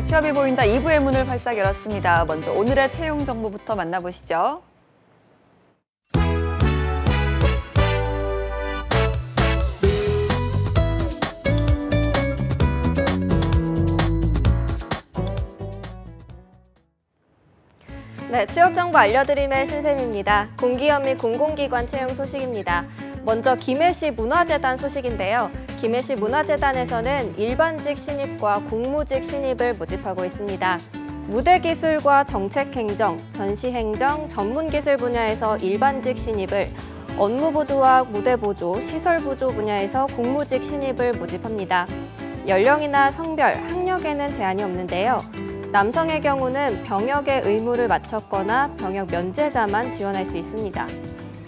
네, 취업이 보인다 2부의 문을 활짝 열었습니다. 먼저 오늘의 채용 정보부터 만나보시죠. 네, 취업 정보 알려드림의 신샘입니다. 공기업 및 공공기관 채용 소식입니다. 먼저 김해시 문화재단 소식인데요. 김해시 문화재단에서는 일반직 신입과 공무직 신입을 모집하고 있습니다. 무대기술과 정책행정, 전시행정, 전문기술 분야에서 일반직 신입을, 업무보조와 무대보조, 시설보조 분야에서 공무직 신입을 모집합니다. 연령이나 성별, 학력에는 제한이 없는데요. 남성의 경우는 병역의 의무를 마쳤거나 병역 면제자만 지원할 수 있습니다.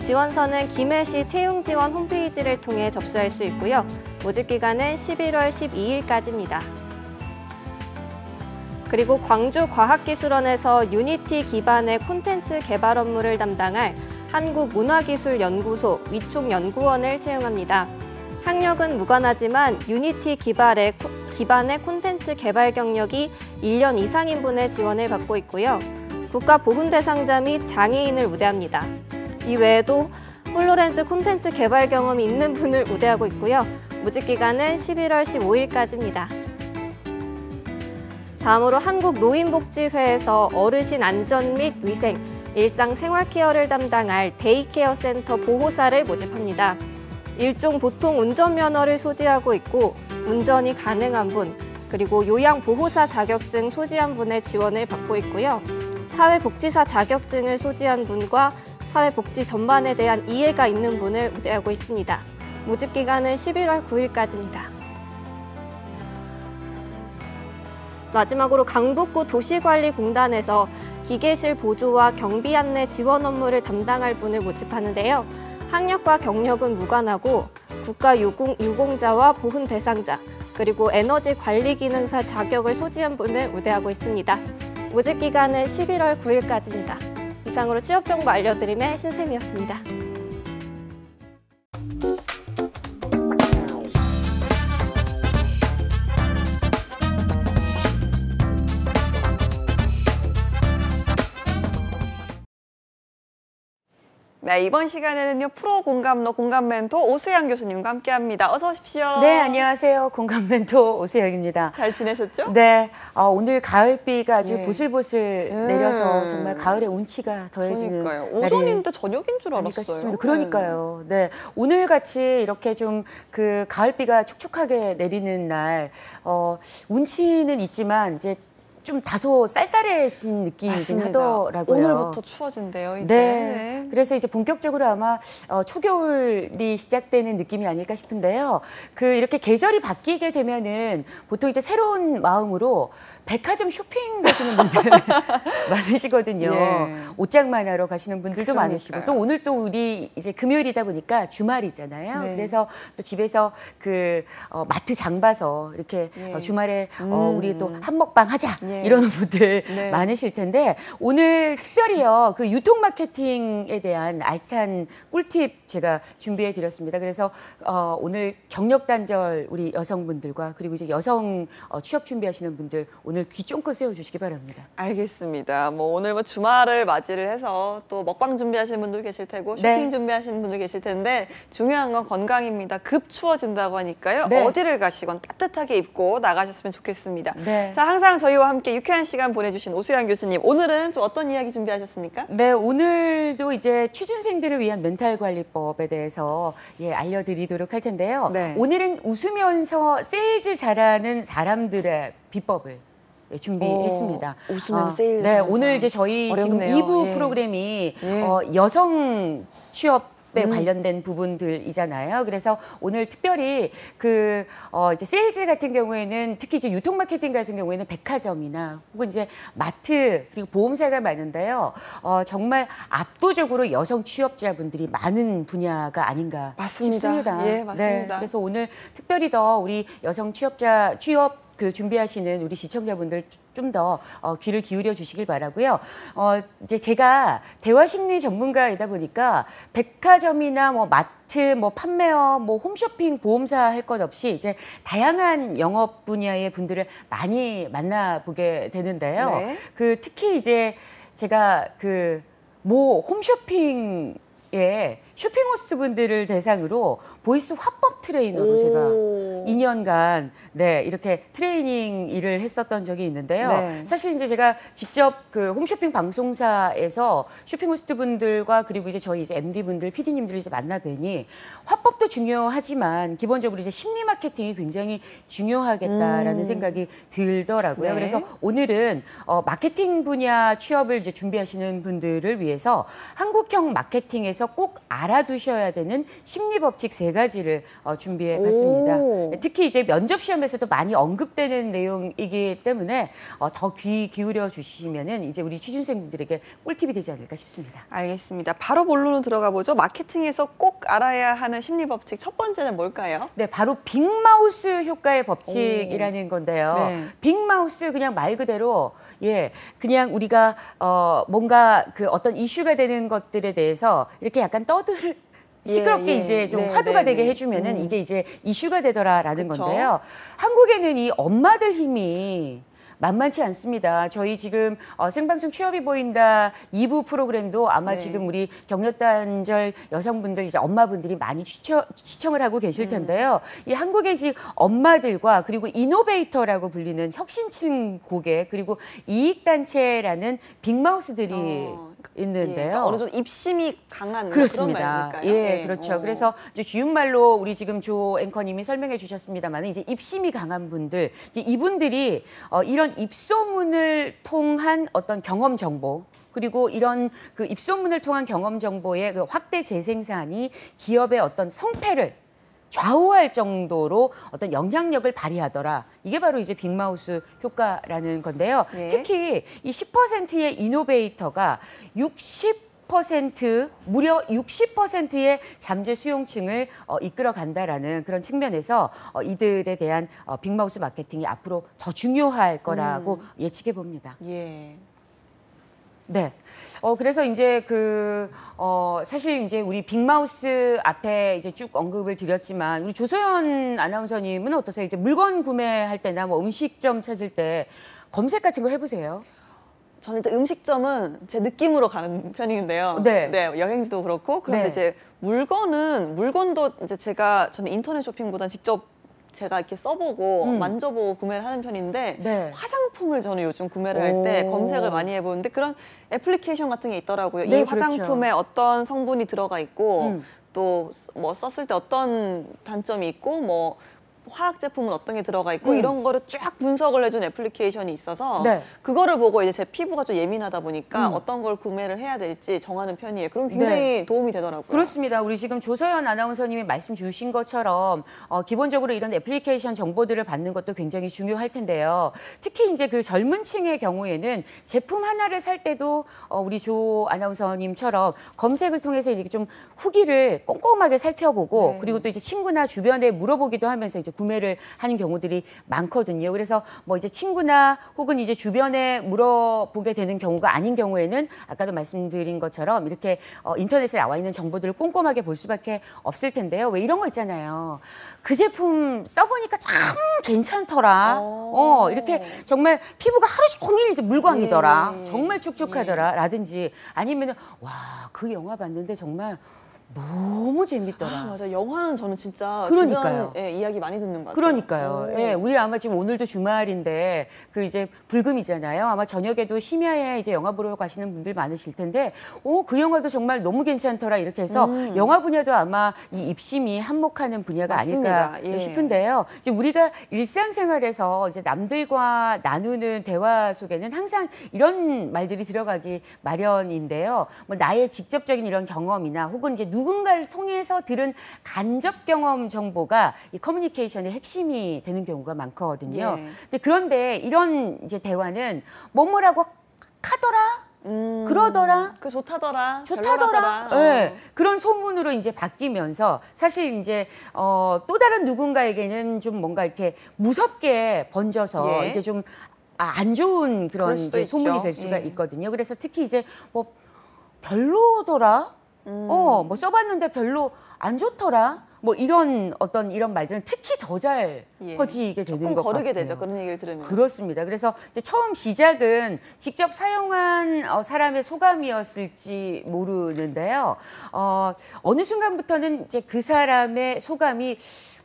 지원서는 김해시 채용지원 홈페이지를 통해 접수할 수 있고요. 모집기간은 11월 12일까지입니다. 그리고 광주과학기술원에서 유니티 기반의 콘텐츠 개발 업무를 담당할 한국문화기술연구소 위촉연구원을 채용합니다. 학력은 무관하지만 유니티 기반의 콘텐츠 개발 경력이 1년 이상인 분의 지원을 받고 있고요. 국가보훈대상자 및 장애인을 우대합니다. 이 외에도 홀로렌즈 콘텐츠 개발 경험이 있는 분을 우대하고 있고요. 모집기간은 11월 15일까지입니다. 다음으로 한국노인복지회에서 어르신 안전 및 위생, 일상생활 케어를 담당할 데이케어 센터 보호사를 모집합니다. 일종 보통 운전면허를 소지하고 있고 운전이 가능한 분, 그리고 요양보호사 자격증 소지한 분의 지원을 받고 있고요. 사회복지사 자격증을 소지한 분과 사회복지 전반에 대한 이해가 있는 분을 우대하고 있습니다. 모집기간은 11월 9일까지입니다. 마지막으로 강북구 도시관리공단에서 기계실 보조와 경비 안내 지원 업무를 담당할 분을 모집하는데요. 학력과 경력은 무관하고 국가유공자와 보훈 대상자, 그리고 에너지 관리 기능사 자격을 소지한 분을 우대하고 있습니다. 모집 기간은 11월 9일까지입니다. 이상으로 취업 정보 알려드림의 신샘이었습니다. 네, 이번 시간에는요, 프로 공감로 공감 멘토 오수영 교수님과 함께합니다. 어서 오십시오. 네, 안녕하세요. 공감 멘토 오수영입니다. 잘 지내셨죠? 네, 오늘 가을비가 아주 네. 보슬보슬 내려서 정말 가을의 운치가 더해지는 그러니까요. 오전인데 저녁인 줄 알았어요. 싶습니다. 그러니까요. 네, 오늘 같이 이렇게 좀 그 가을비가 촉촉하게 내리는 날, 운치는 있지만 이제 좀 다소 쌀쌀해진 느낌이긴 맞습니다. 하더라고요. 오늘부터 추워진대요, 이제. 네. 그래서 이제 본격적으로 아마 초겨울이 시작되는 느낌이 아닐까 싶은데요. 이렇게 계절이 바뀌게 되면은 보통 이제 새로운 마음으로 백화점 쇼핑 가시는 분들 많으시거든요. 예. 옷장만 하러 가시는 분들도 그러니까요. 많으시고 또 오늘 또 우리 이제 금요일이다 보니까 주말이잖아요. 네. 그래서 또 집에서 마트 장 봐서 이렇게 예. 주말에 우리 또 한먹방 하자 예. 이러는 분들 네. 많으실 텐데 오늘 특별히요 그 유통 마케팅에 대한 알찬 꿀팁 제가 준비해 드렸습니다. 그래서 오늘 경력 단절 우리 여성분들과 그리고 이제 여성 취업 준비하시는 분들 오늘 귀 쫑긋 세워주시기 바랍니다. 알겠습니다. 오늘 주말을 맞이를 해서 또 먹방 준비하시는 분들 계실 테고 쇼핑 네. 준비하시는 분들 계실 텐데 중요한 건 건강입니다. 급 추워진다고 하니까요. 네. 어디를 가시건 따뜻하게 입고 나가셨으면 좋겠습니다. 네. 자, 항상 저희와 함께 유쾌한 시간 보내주신 오수영 교수님, 오늘은 좀 어떤 이야기 준비하셨습니까? 네, 오늘도 이제 취준생들을 위한 멘탈 관리법에 대해서 알려드리도록 할 텐데요. 네. 오늘은 웃으면서 세일즈 잘하는 사람들의 비법을 준비했습니다. 웃으면서 세일즈 네, 잘하는 오늘 사람. 이제 저희 어렵네요. 지금 2부 예. 프로그램이 예. 여성 취업 관련된 부분들이잖아요. 그래서 오늘 특별히 이제 세일즈 같은 경우에는 특히 이제 유통 마케팅 같은 경우에는 백화점이나 혹은 이제 마트 그리고 보험사가 많은데요. 정말 압도적으로 여성 취업자분들이 많은 분야가 아닌가 맞습니다. 싶습니다. 예, 맞습니다. 네, 그래서 오늘 특별히 더 우리 여성 취업 그 준비하시는 우리 시청자분들 좀 더 귀를 기울여 주시길 바라고요. 이제 제가 대화 심리 전문가이다 보니까 백화점이나 뭐 마트, 뭐 판매업, 뭐 홈쇼핑, 보험사 할 것 없이 이제 다양한 영업 분야의 분들을 많이 만나보게 되는데요. 네. 그 특히 이제 제가 그 모 홈쇼핑 쇼핑 호스트 분들을 대상으로 보이스 화법 트레이너로 제가 2년간 네, 이렇게 트레이닝 일을 했었던 적이 있는데요. 네. 사실 이제 제가 직접 그 홈쇼핑 방송사에서 쇼핑 호스트 분들과 그리고 이제 저희 이제 MD 분들, PD님들을 이제 만나 뵈니 화법도 중요하지만 기본적으로 이제 심리 마케팅이 굉장히 중요하겠다라는 생각이 들더라고요. 네. 그래서 오늘은 마케팅 분야 취업을 이제 준비하시는 분들을 위해서 한국형 마케팅에서 꼭 알아두셔야 되는 심리 법칙 3가지를 준비해 봤습니다. 오. 특히 이제 면접 시험에서도 많이 언급되는 내용이기 때문에 더 귀 기울여 주시면은 이제 우리 취준생분들에게 꿀팁이 되지 않을까 싶습니다. 알겠습니다. 바로 본론으로 들어가 보죠. 마케팅에서 꼭 알아야 하는 심리 법칙 첫 번째는 뭘까요? 네, 바로 빅마우스 효과의 법칙이라는 건데요. 네. 빅마우스 그냥 말 그대로 그냥 우리가 뭔가 그 어떤 이슈가 되는 것들에 대해서 이렇게 약간 시끄럽게 예. 이제 좀 네, 화두가 네, 되게 네. 해주면은 이게 이제 이슈가 되더라라는 그쵸. 건데요. 한국에는 이 엄마들 힘이 만만치 않습니다. 저희 지금 생방송 취업이 보인다 2부 프로그램도 아마 네. 지금 우리 경력단절 여성분들 이제 엄마분들이 많이 시청을 하고 계실 텐데요. 이 한국의 지금 엄마들과 그리고 이노베이터라고 불리는 혁신층 고객 그리고 이익단체라는 빅마우스들이 있는데요. 그러니까 어느 정도 입심이 강한 그렇습니다. 그런 말일까요? 예, 그렇죠. 그래서 이제 주윤말로 우리 지금 조 앵커님이 설명해 주셨습니다만 이제 입심이 강한 분들, 이제 이분들이 이런 입소문을 통한 어떤 경험 정보 그리고 이런 그 입소문을 통한 경험 정보의 그 확대 재생산이 기업의 어떤 성패를 좌우할 정도로 어떤 영향력을 발휘하더라. 이게 바로 이제 빅마우스 효과라는 건데요. 네. 특히 이 10%의 이노베이터가 무려 60%의 잠재 수용층을 이끌어 간다라는 그런 측면에서 이들에 대한 빅마우스 마케팅이 앞으로 더 중요할 거라고 예측해 봅니다. 예. 네. 그래서 이제 사실 이제 우리 빅마우스 앞에 이제 쭉 언급을 드렸지만 우리 조소연 아나운서님은 어떠세요? 이제 물건 구매할 때나 뭐 음식점 찾을 때 검색 같은 거 해보세요? 저는 일단 음식점은 제 느낌으로 가는 편인데요. 네. 여행지도 그렇고. 그런데 네. 이제 물건도 이제 저는 인터넷 쇼핑보다 직접 제가 이렇게 써보고 만져보고 구매를 하는 편인데 네. 화장품을 저는 요즘 구매를 할 때 오. 검색을 많이 해보는데 그런 애플리케이션 같은 게 있더라고요. 네, 이 화장품에 어떤 성분이 들어가 있고 또 뭐 썼을 때 어떤 단점이 있고 뭐 화학 제품은 어떤 게 들어가 있고 이런 거를 쫙 분석을 해준 애플리케이션이 있어서 네. 그거를 보고 이제 제 피부가 좀 예민하다 보니까 어떤 걸 구매를 해야 될지 정하는 편이에요. 그럼 굉장히 도움이 되더라고요. 그렇습니다. 우리 지금 조서연 아나운서님이 말씀 주신 것처럼 기본적으로 이런 애플리케이션 정보들을 받는 것도 굉장히 중요할 텐데요. 특히 이제 그 젊은 층의 경우에는 제품 하나를 살 때도 우리 조 아나운서님처럼 검색을 통해서 이렇게 좀 후기를 꼼꼼하게 살펴보고 네. 그리고 또 이제 친구나 주변에 물어보기도 하면서 이제 구매를 하는 경우들이 많거든요. 그래서 뭐 이제 친구나 혹은 이제 주변에 물어보게 되는 경우가 아닌 경우에는 아까도 말씀드린 것처럼 이렇게 인터넷에 나와 있는 정보들을 꼼꼼하게 볼 수밖에 없을 텐데요. 왜 이런 거 있잖아요. 그 제품 써보니까 참 괜찮더라. 이렇게 정말 피부가 하루 종일 이제 물광이더라. 예. 정말 촉촉하더라. 라든지 아니면은 와, 그 영화 봤는데 정말 너무 재밌더라. 맞아. 영화는 저는 진짜 그러니까요. 주변 이야기 많이 듣는 것 같아요. 그러니까요. 예, 우리 아마 지금 오늘도 주말인데 그 이제 불금이잖아요. 아마 저녁에도 심야에 이제 영화 보러 가시는 분들 많으실 텐데, 그 영화도 정말 너무 괜찮더라 이렇게 해서 영화 분야도 아마 이 입심이 한몫하는 분야가 맞습니다. 아닐까 예. 싶은데요. 이제 우리가 일상생활에서 이제 남들과 나누는 대화 속에는 항상 이런 말들이 들어가기 마련인데요. 뭐 나의 직접적인 이런 경험이나 혹은 이제 누군가를 통해서 들은 간접 경험 정보가 이 커뮤니케이션의 핵심이 되는 경우가 많거든요. 예. 근데 그런데 이런 이제 대화는 뭐뭐라고 하더라? 그러더라. 그 좋다더라. 좋다더라. 별로라더라. 네, 그런 소문으로 이제 바뀌면서 사실 이제 또 다른 누군가에게는 좀 뭔가 이렇게 무섭게 번져서 예. 이게 좀 안 좋은 그런 그럴 수도 이제 소문이 있죠. 될 수가 예. 있거든요. 그래서 특히 이제 뭐 별로더라. 뭐 써봤는데 별로 안 좋더라. 뭐 이런 이런 말들은 특히 더 잘 예. 퍼지게 되는 조금 것 거르게 같아요. 되죠. 그런 얘기를 들으면. 그렇습니다. 그래서 이제 처음 시작은 직접 사용한 사람의 소감이었을지 모르는데요. 어느 순간부터는 이제 그 사람의 소감이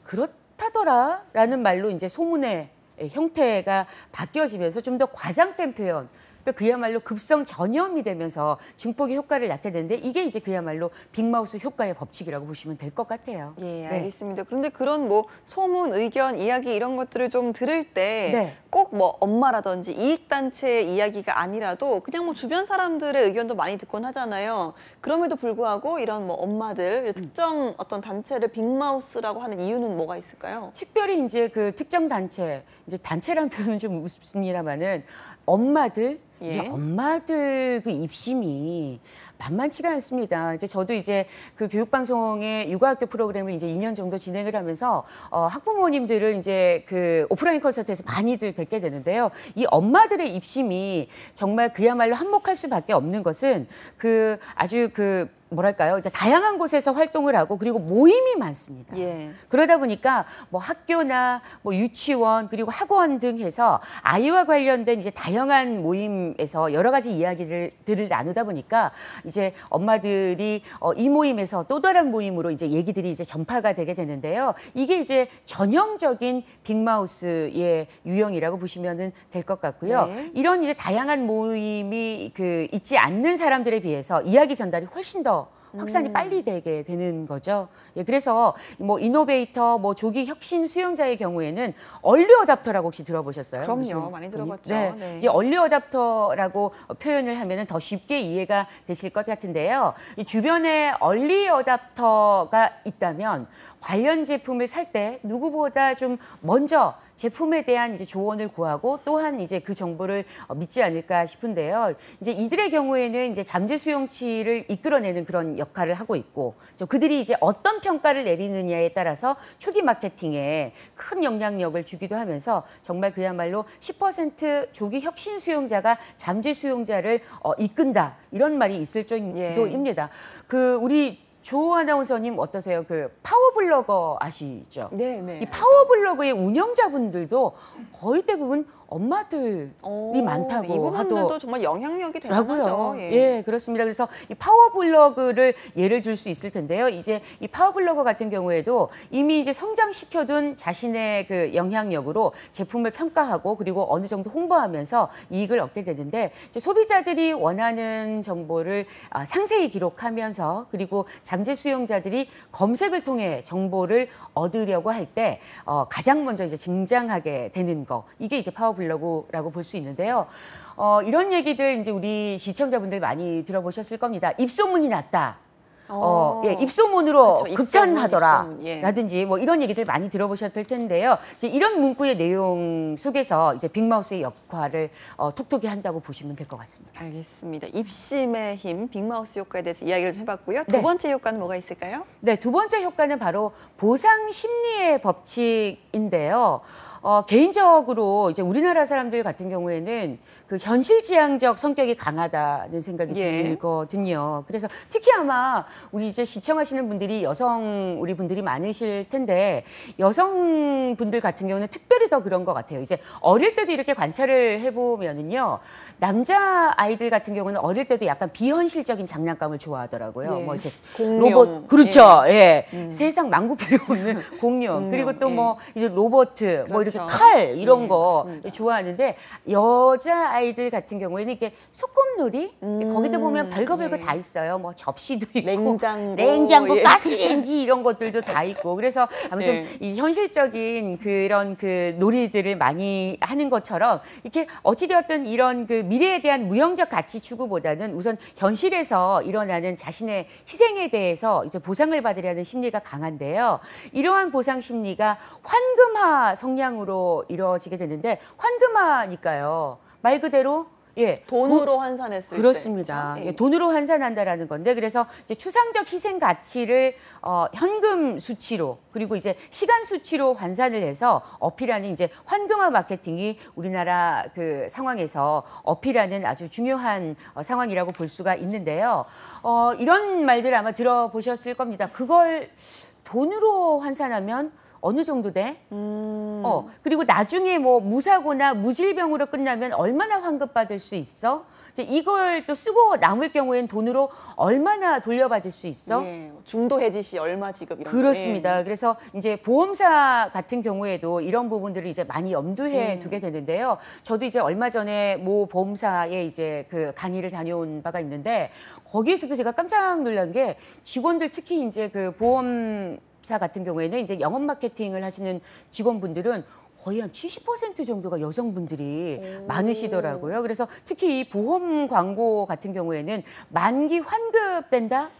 그렇다더라라는 말로 이제 소문의 형태가 바뀌어지면서 좀 더 과장된 표현. 그러니까 그야말로 급성 전염이 되면서 증폭의 효과를 낳게 되는데 이게 이제 그야말로 빅마우스 효과의 법칙이라고 보시면 될 것 같아요. 예, 네. 알겠습니다. 그런데 그런 뭐 소문, 의견, 이야기 이런 것들을 좀 들을 때 네. 꼭 뭐 엄마라든지 이익단체의 이야기가 아니라도 그냥 뭐 주변 사람들의 의견도 많이 듣곤 하잖아요. 그럼에도 불구하고 이런 뭐 엄마들, 특정 어떤 단체를 빅마우스라고 하는 이유는 뭐가 있을까요? 특별히 이제 그 특정 단체, 이제 단체라는 표현은 좀 우습습니다만은 엄마들, 예. 이 엄마들 그 입심이 만만치가 않습니다. 이제 저도 이제 그 교육방송의 육아학교 프로그램을 이제 2년 정도 진행을 하면서 학부모님들을 이제 그 오프라인 콘서트에서 많이들 뵙게 되는데요. 이 엄마들의 입심이 정말 그야말로 한몫할 수밖에 없는 것은 그 아주 그 뭐랄까요? 이제 다양한 곳에서 활동을 하고 그리고 모임이 많습니다. 예. 그러다 보니까 뭐 학교나 뭐 유치원 그리고 학원 등 해서 아이와 관련된 이제 다양한 모임에서 여러 가지 이야기들을 나누다 보니까 이제 엄마들이 이 모임에서 또 다른 모임으로 이제 얘기들이 이제 전파가 되게 되는데요. 이게 이제 전형적인 빅마우스의 유형이라고 보시면은 될 것 같고요. 네. 이런 이제 다양한 모임이 그 있지 않는 사람들에 비해서 이야기 전달이 훨씬 더 확산이 빨리 되게 되는 거죠. 예, 그래서 뭐 이노베이터, 뭐 조기 혁신 수용자의 경우에는 얼리 어답터라고 혹시 들어보셨어요? 그럼요. 무슨 많이 분이? 들어봤죠. 네. 네. 이제 얼리 어답터라고 표현을 하면은 더 쉽게 이해가 되실 것 같은데요. 이 주변에 얼리 어답터가 있다면 관련 제품을 살 때 누구보다 좀 먼저 제품에 대한 이제 조언을 구하고 또한 이제 그 정보를 믿지 않을까 싶은데요. 이제 이들의 경우에는 이제 잠재 수용치를 이끌어내는 그런 역할을 하고 있고, 그들이 이제 어떤 평가를 내리느냐에 따라서 초기 마케팅에 큰 영향력을 주기도 하면서 정말 그야말로 10% 조기 혁신 수용자가 잠재 수용자를 이끈다 이런 말이 있을 정도입니다. 그 우리 조 아나운서님 어떠세요? 그 파워블로거 아시죠? 네, 네. 이 파워블로그의 운영자분들도 거의 대부분 엄마들이 많다고 이 부분들도 하더라고요. 정말 영향력이 대단하죠. 예, 그렇습니다. 그래서 이 파워블로그를 예를 들 수 있을 텐데요. 이제 이 파워블로거 같은 경우에도 이미 이제 성장시켜둔 자신의 그 영향력으로 제품을 평가하고 그리고 어느 정도 홍보하면서 이익을 얻게 되는데 이제 소비자들이 원하는 정보를 상세히 기록하면서 그리고 잠재 수용자들이 검색을 통해 정보를 얻으려고 할 때 가장 먼저 이제 등장하게 되는 거 이게 이제 파워블로그라고 볼 수 있는데요. 이런 얘기들 이제 우리 시청자분들 많이 들어보셨을 겁니다. 입소문이 났다. 예, 입소문으로 그쵸, 극찬하더라. 입소문, 예. 라든지 뭐 이런 얘기들 많이 들어보셨을 텐데요. 이제 이런 문구의 내용 속에서 이제 빅마우스의 역할을 톡톡히 한다고 보시면 될 것 같습니다. 알겠습니다. 입심의 힘, 빅마우스 효과에 대해서 이야기를 좀 해봤고요. 네. 두 번째 효과는 뭐가 있을까요? 네, 두 번째 효과는 바로 보상 심리의 법칙인데요. 개인적으로 이제 우리나라 사람들 같은 경우에는 그 현실지향적 성격이 강하다는 생각이 예. 들거든요. 그래서 특히 아마 우리 이제 시청하시는 분들이 우리 분들이 많으실 텐데 여성분들 같은 경우는 특별히 더 그런 것 같아요. 이제 어릴 때도 이렇게 관찰을 해보면은요. 남자 아이들 같은 경우는 어릴 때도 약간 비현실적인 장난감을 좋아하더라고요. 예. 뭐 이렇게 공룡. 로봇, 그렇죠. 예. 세상 망구 필요 없는 공룡. 그리고 또 예. 뭐 이제 로봇, 뭐 이렇게 그렇죠. 칼 이런 예, 거 맞습니다. 좋아하는데 여자 아이들 같은 경우에는 이게 소꿉놀이 거기다 보면 별거 예. 다 있어요. 뭐 접시도 있고 냉장고, 예. 가스레인지 이런 것들도 다 있고 그래서 아무튼 예. 이 현실적인 그런 그 놀이들을 많이 하는 것처럼 이렇게 어찌되었든 이런 그 미래에 대한 무형적 가치 추구보다는 우선 현실에서 일어나는 자신의 희생에 대해서 이제 보상을 받으려는 심리가 강한데요. 이러한 보상 심리가 환금화 성향으로 이루어지게 되는데 환금화니까요. 말 그대로 예, 돈으로 환산했을 그렇습니다. 때. 예, 돈으로 환산한다라는 건데 그래서 이제 추상적 희생 가치를 현금 수치로 그리고 이제 시간 수치로 환산을 해서 어필하는 이제 환금화 마케팅이 우리나라 그 상황에서 어필하는 아주 중요한 상황이라고 볼 수가 있는데요. 이런 말들 아마 들어보셨을 겁니다. 그걸 돈으로 환산하면 어느 정도 돼? 그리고 나중에 뭐 무사고나 무질병으로 끝나면 얼마나 환급받을 수 있어? 이제 이걸 또 쓰고 남을 경우에는 돈으로 얼마나 돌려받을 수 있어? 예, 중도 해지 시 얼마 지급 이런 그렇습니다. 거. 예. 그래서 이제 보험사 같은 경우에도 이런 부분들을 이제 많이 염두해 두게 되는데요. 저도 이제 얼마 전에 모 보험사에 이제 그 강의를 다녀온 바가 있는데 거기에서도 제가 깜짝 놀란 게 직원들 특히 이제 그 보험사 같은 경우에는 이제 영업 마케팅을 하시는 직원분들은 거의 한 70% 정도가 여성분들이 많으시더라고요. 그래서 특히 이 보험 광고 같은 경우에는 만기 환급된다?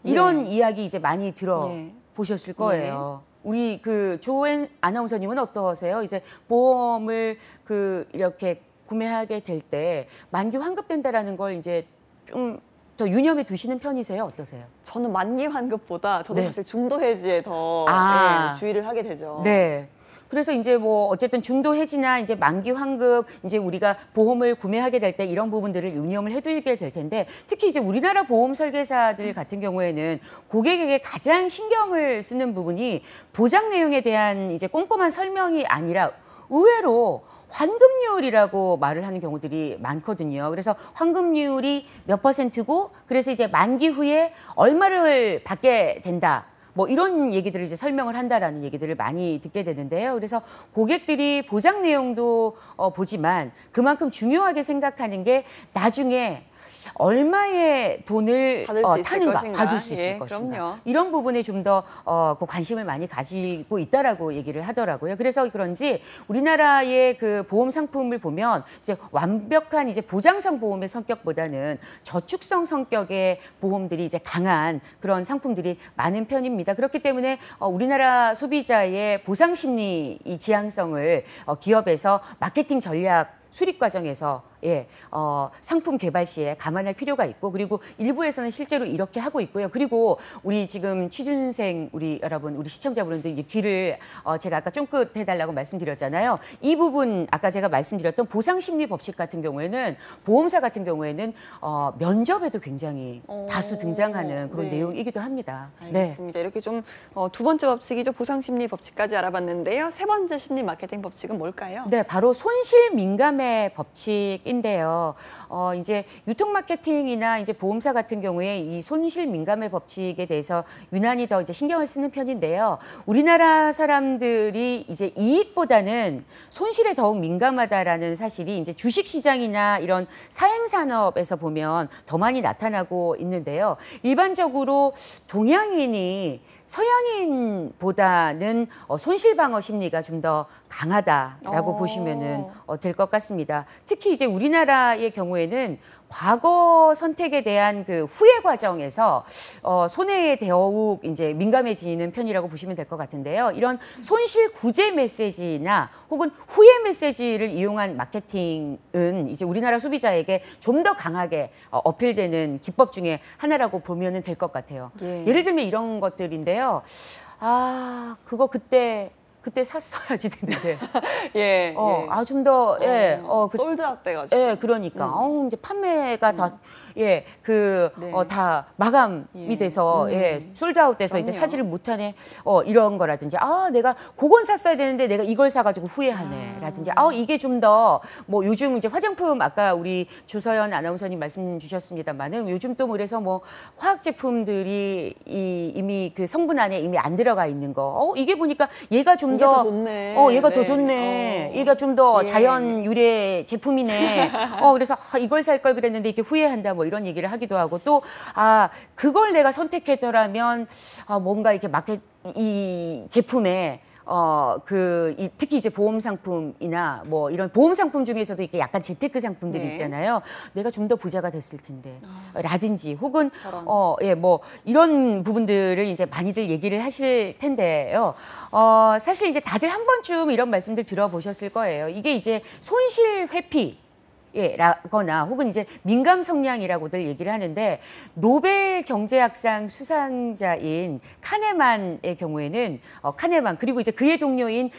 이런 이야기 이제 많이 들어보셨을 거예요. 우리 그 조엔 아나운서님은 어떠세요? 이제 보험을 그 이렇게 구매하게 될 때 만기 환급된다라는 걸 이제 좀 더 유념해 두시는 편이세요? 어떠세요? 저는 만기 환급보다 저도 네. 사실 중도 해지에 더 예, 주의를 하게 되죠. 네. 그래서 이제 뭐 어쨌든 중도 해지나 이제 만기 환급 이제 우리가 보험을 구매하게 될 때 이런 부분들을 유념을 해두게 될 텐데 특히 이제 우리나라 보험 설계사들 같은 경우에는 고객에게 가장 신경을 쓰는 부분이 보장 내용에 대한 이제 꼼꼼한 설명이 아니라 의외로 환급률이라고 말을 하는 경우들이 많거든요. 그래서 환급률이 몇 %고 그래서 이제 만기 후에 얼마를 받게 된다. 뭐 이런 얘기들을 이제 설명을 한다라는 얘기들을 많이 듣게 되는데요. 그래서 고객들이 보장 내용도 보지만 그만큼 중요하게 생각하는 게 나중에 얼마의 돈을 받을 수 있을 타는가, 것인가. 받을 수 있을 예, 것인가. 그럼요. 이런 부분에 좀 더 그 관심을 많이 가지고 있다라고 얘기를 하더라고요. 그래서 그런지 우리나라의 그 보험 상품을 보면 이제 완벽한 이제 보장성 보험의 성격보다는 저축성 성격의 보험들이 이제 강한 그런 상품들이 많은 편입니다. 그렇기 때문에 우리나라 소비자의 보상 심리 이 지향성을 기업에서 마케팅 전략 수립 과정에서 상품 개발 시에 감안할 필요가 있고 그리고 일부에서는 실제로 이렇게 하고 있고요. 그리고 우리 지금 취준생 우리 여러분, 우리 시청자분들 이제 귀를 제가 아까 쫑긋 해달라고 말씀드렸잖아요. 이 부분 아까 제가 말씀드렸던 보상심리 법칙 같은 경우에는 보험사 같은 경우에는 면접에도 굉장히 다수 등장하는 그런 네. 내용이기도 합니다. 알겠습니다. 이렇게 좀 두 번째 법칙이죠. 보상심리 법칙까지 알아봤는데요. 세 번째 심리 마케팅 법칙은 뭘까요? 네, 바로 손실 민감의 법칙인데요. 이제 유통 마케팅이나 이제 보험사 같은 경우에 이 손실 민감의 법칙에 대해서 유난히 더 이제 신경을 쓰는 편인데요. 우리나라 사람들이 이제 이익보다는 손실에 더욱 민감하다라는 사실이 이제 주식 시장이나 이런 사행 산업에서 보면 더 많이 나타나고 있는데요. 일반적으로 동양인이 서양인보다는 손실 방어 심리가 좀 더 강하다라고 보시면은 될 것 같습니다. 특히 이제 우리나라의 경우에는 과거 선택에 대한 그 후회 과정에서 손해에 더욱 이제 민감해지는 편이라고 보시면 될 것 같은데요. 이런 손실 구제 메시지나 혹은 후회 메시지를 이용한 마케팅은 이제 우리나라 소비자에게 좀 더 강하게 어필되는 기법 중에 하나라고 보면 될 것 같아요. 예를 들면 이런 것들인데요. 그거 그때 샀어야지 되는데. 좀 더, 솔드아웃 돼가지고. 예, 그러니까. 이제 판매가 다 마감이 돼서, 솔드아웃 돼서 이제 사지를 못하네. 이런 거라든지, 내가 그건 샀어야 되는데 내가 이걸 사가지고 후회하네. 라든지, 이게 좀 더, 뭐 요즘 이제 화장품, 아까 우리 조서연 아나운서님 말씀 주셨습니다만은 요즘 또 그래서 뭐 화학 제품들이 이미 그 성분 안에 이미 안 들어가 있는 거. 이게 보니까 얘가 좀 더 좋네. 얘가 더 좋네. 얘가 좀 더 자연 유래 제품이네. 그래서 이걸 살 걸 그랬는데 이렇게 후회한다. 뭐 이런 얘기를 하기도 하고 또 그걸 내가 선택했더라면 뭔가 이렇게 이 제품에 특히 이제 보험 상품이나 뭐 이런 보험 상품 중에서도 이렇게 약간 재테크 상품들이 있잖아요. 내가 좀 더 부자가 됐을 텐데. 라든지 혹은 뭐 이런 부분들을 이제 많이들 얘기를 하실 텐데요. 사실 이제 다들 한 번쯤 이런 말씀들 들어보셨을 거예요. 이게 이제 손실 회피 라거나 혹은 이제 민감 성향이라고들 얘기를 하는데 노벨 경제학상 수상자인 카네만의 경우에는 카네만 그리고 이제 그의 동료인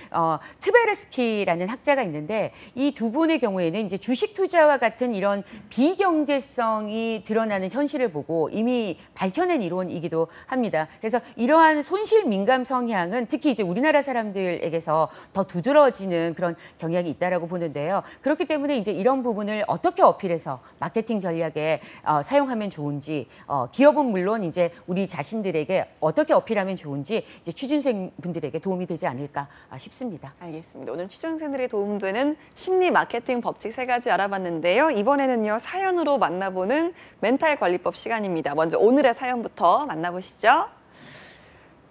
트베르스키라는 학자가 있는데 이 두 분의 경우에는 이제 주식 투자와 같은 이런 비경제성이 드러나는 현실을 보고 이미 밝혀낸 이론이기도 합니다. 그래서 이러한 손실 민감 성향은 특히 이제 우리나라 사람들에게서 더 두드러지는 그런 경향이 있다라고 보는데요. 그렇기 때문에 이제 이런 부분을 어떻게 어필해서 마케팅 전략에 사용하면 좋은지, 기업은 물론 이제 우리 자신들에게 어떻게 어필하면 좋은지 이제 취준생 분들에게 도움이 되지 않을까 싶습니다. 알겠습니다. 오늘 취준생들에게 도움되는 심리 마케팅 법칙 3가지 알아봤는데요. 이번에는요, 사연으로 만나보는 멘탈 관리법 시간입니다. 먼저 오늘의 사연부터 만나보시죠.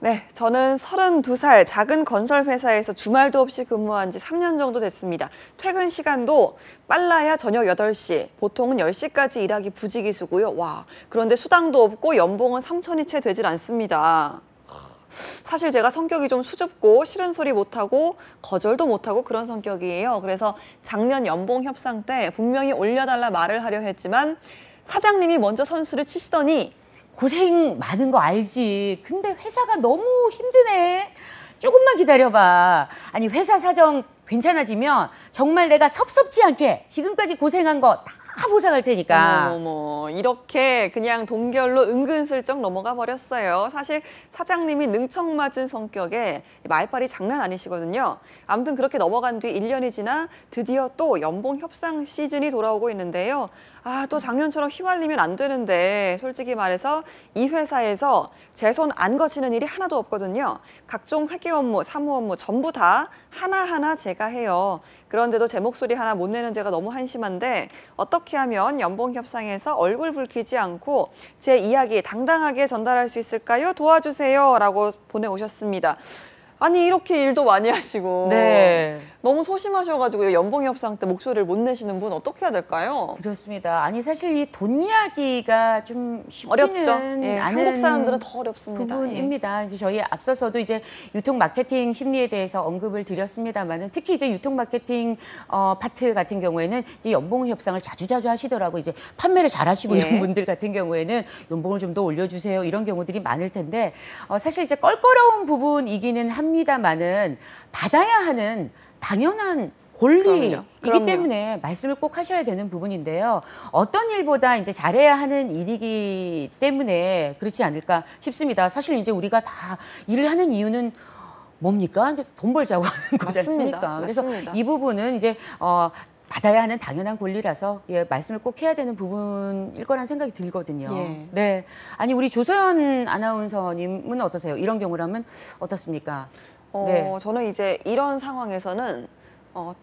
네, 저는 32살 작은 건설 회사에서 주말도 없이 근무한 지 3년 정도 됐습니다. 퇴근 시간도 빨라야 저녁 8시, 보통은 10시까지 일하기 부지기수고요. 와, 그런데 수당도 없고 연봉은 3천이 채 되질 않습니다. 사실 제가 성격이 좀 수줍고 싫은 소리 못하고 거절도 못하고 그런 성격이에요. 그래서 작년 연봉 협상 때 분명히 올려달라 말을 하려 했지만 사장님이 먼저 선수를 치시더니 고생 많은 거 알지. 근데 회사가 너무 힘드네. 조금만 기다려봐. 아니 회사 사정 괜찮아지면 정말 내가 섭섭지 않게 지금까지 고생한 거 다 보상할 테니까. 어머, 이렇게 그냥 동결로 은근슬쩍 넘어가 버렸어요. 사실 사장님이 능청맞은 성격에 말빨이 장난 아니시거든요. 아무튼 그렇게 넘어간 뒤 1년이 지나 드디어 또 연봉 협상 시즌이 돌아오고 있는데요. 또 작년처럼 휘말리면 안 되는데 솔직히 말해서 이 회사에서 제 손 안 거치는 일이 하나도 없거든요. 각종 회계 업무, 사무 업무 전부 다 하나하나 제가 해요. 그런데도 제 목소리 하나 못 내는 제가 너무 한심한데 어떻게 하면 연봉 협상에서 얼굴 붉히지 않고 제 이야기 당당하게 전달할 수 있을까요? 도와주세요. 라고 보내오셨습니다. 아니 이렇게 일도 많이 하시고 네. 너무 소심하셔가지고 연봉 협상 때 목소리를 못 내시는 분 어떻게 해야 될까요? 그렇습니다. 아니 사실 이 돈 이야기가 좀 쉽지는 어렵죠. 않은 예, 한국 사람들은 더 어렵습니다. 부분입니다. 이제 저희 앞서서도 이제 유통 마케팅 심리에 대해서 언급을 드렸습니다만은 특히 이제 유통 마케팅 파트 같은 경우에는 이제 연봉 협상을 자주자주 하시더라고. 이제 판매를 잘하시고 예. 이런 분들 같은 경우에는 연봉을 좀 더 올려주세요 이런 경우들이 많을 텐데 사실 이제 껄끄러운 부분이기는 합니다만은 받아야 하는 당연한 권리이기 그럼요. 때문에 말씀을 꼭 하셔야 되는 부분인데요. 어떤 일보다 이제 잘해야 하는 일이기 때문에 그렇지 않을까 싶습니다. 사실 이제 우리가 다 일을 하는 이유는 뭡니까? 이제 돈 벌자고 하는 거지 않습니까? 그래서 맞습니다. 이 부분은 이제 받아야 하는 당연한 권리라서 말씀을 꼭 해야 되는 부분일 거란 생각이 들거든요. 예. 네, 아니 우리 조서연 아나운서님은 어떠세요? 이런 경우라면 어떻습니까? 네. 저는 이제 이런 상황에서는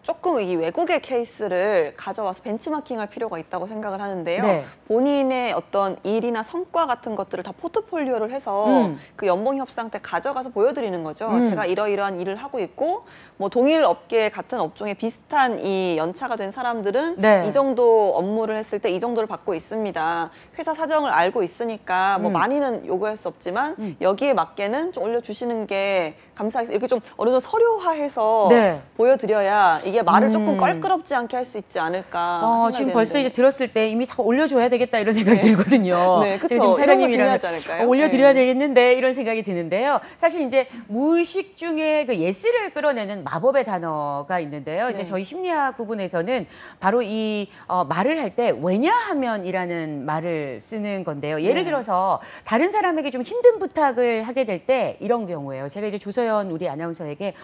조금 이 외국의 케이스를 가져와서 벤치마킹할 필요가 있다고 생각을 하는데요. 네. 본인의 어떤 일이나 성과 같은 것들을 다 포트폴리오를 해서 그 연봉 협상 때 가져가서 보여드리는 거죠. 제가 이러이러한 일을 하고 있고 뭐 동일 업계 같은 업종에 비슷한 이 연차가 된 사람들은 네. 이 정도 업무를 했을 때 이 정도를 받고 있습니다. 회사 사정을 알고 있으니까 뭐 많이는 요구할 수 없지만 여기에 맞게는 좀 올려주시는 게 감사하겠습니다. 이렇게 좀 어느 정도 서류화해서 네. 보여드려야 이게 말을 조금 껄끄럽지 않게 할 수 있지 않을까 생각이 지금 벌써 되는데. 이제 들었을 때 이미 다 올려줘야 되겠다 이런 생각이 들거든요. 네, 그쵸. 제가 지금 사장님이랑 이런 거 중요하지 않을까요? 올려드려야 네. 되겠는데 이런 생각이 드는데요. 사실 이제 무의식 중에 그 예스를 끌어내는 마법의 단어가 있는데요. 이제 네. 저희 심리학 부분에서는 바로 이 말을 할 때 왜냐하면이라는 말을 쓰는 건데요. 예를 네. 들어서 다른 사람에게 좀 힘든 부탁을 하게 될 때 이런 경우예요. 제가 이제 조서연 우리 아나운서에게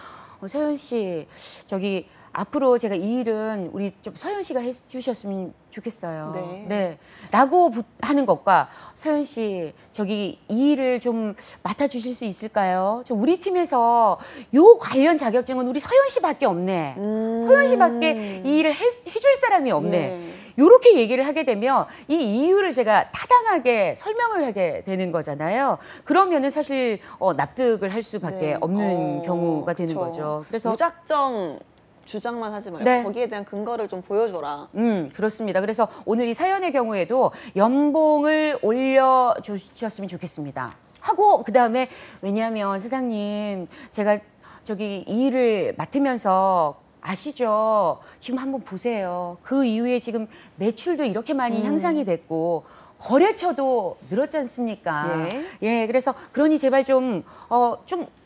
서연 씨 저기 앞으로 제가 이 일은 우리 좀 서연 씨가 해주셨으면 좋겠어요. 네. 라고 하는 것과 서연 씨 저기 이 일을 좀 맡아주실 수 있을까요? 저 우리 팀에서 요 관련 자격증은 우리 서연 씨밖에 없네. 서연 씨밖에 이 일을 해줄 사람이 없네. 네. 요렇게 얘기를 하게 되면 이 이유를 제가 타당하게 설명을 하게 되는 거잖아요. 그러면은 사실 납득을 할 수밖에 네. 없는 경우가 되는 그쵸. 거죠. 그래서 무작정 주장만 하지 말고 네. 거기에 대한 근거를 좀 보여줘라. 그렇습니다. 그래서 오늘 이 사연의 경우에도 연봉을 올려주셨으면 좋겠습니다. 하고 그다음에 왜냐하면 사장님 제가 저기 이 일을 맡으면서 아시죠? 지금 한번 보세요. 그 이후에 지금 매출도 이렇게 많이 향상이 됐고 거래처도 늘었지 않습니까? 예, 그래서 그러니 제발 좀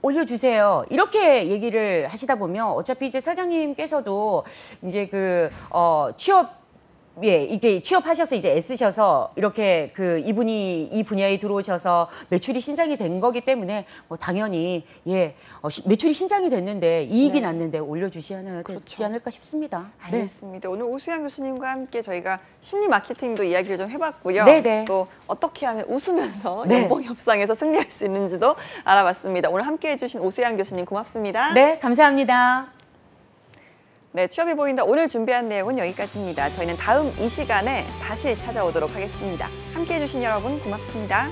올려주세요. 이렇게 얘기를 하시다 보면 어차피 이제 사장님께서도 이제 이게 취업하셔서 이제 애쓰셔서 이렇게 이분이 이 분야에 들어오셔서 매출이 신장이 된 거기 때문에 뭐 당연히 매출이 신장이 됐는데 이익이 났는데 올려주셔야 되지 않을까 싶습니다. 알겠습니다. 오늘 오수양 교수님과 함께 저희가 심리 마케팅도 이야기를 좀 해봤고요. 네네. 또 어떻게 하면 웃으면서 네. 연봉 협상에서 승리할 수 있는지도 알아봤습니다. 오늘 함께해 주신 오수양 교수님 고맙습니다. 네, 감사합니다. 네, 취업이 보인다. 오늘 준비한 내용은 여기까지입니다. 저희는 다음 이 시간에 다시 찾아오도록 하겠습니다. 함께해 주신 여러분 고맙습니다.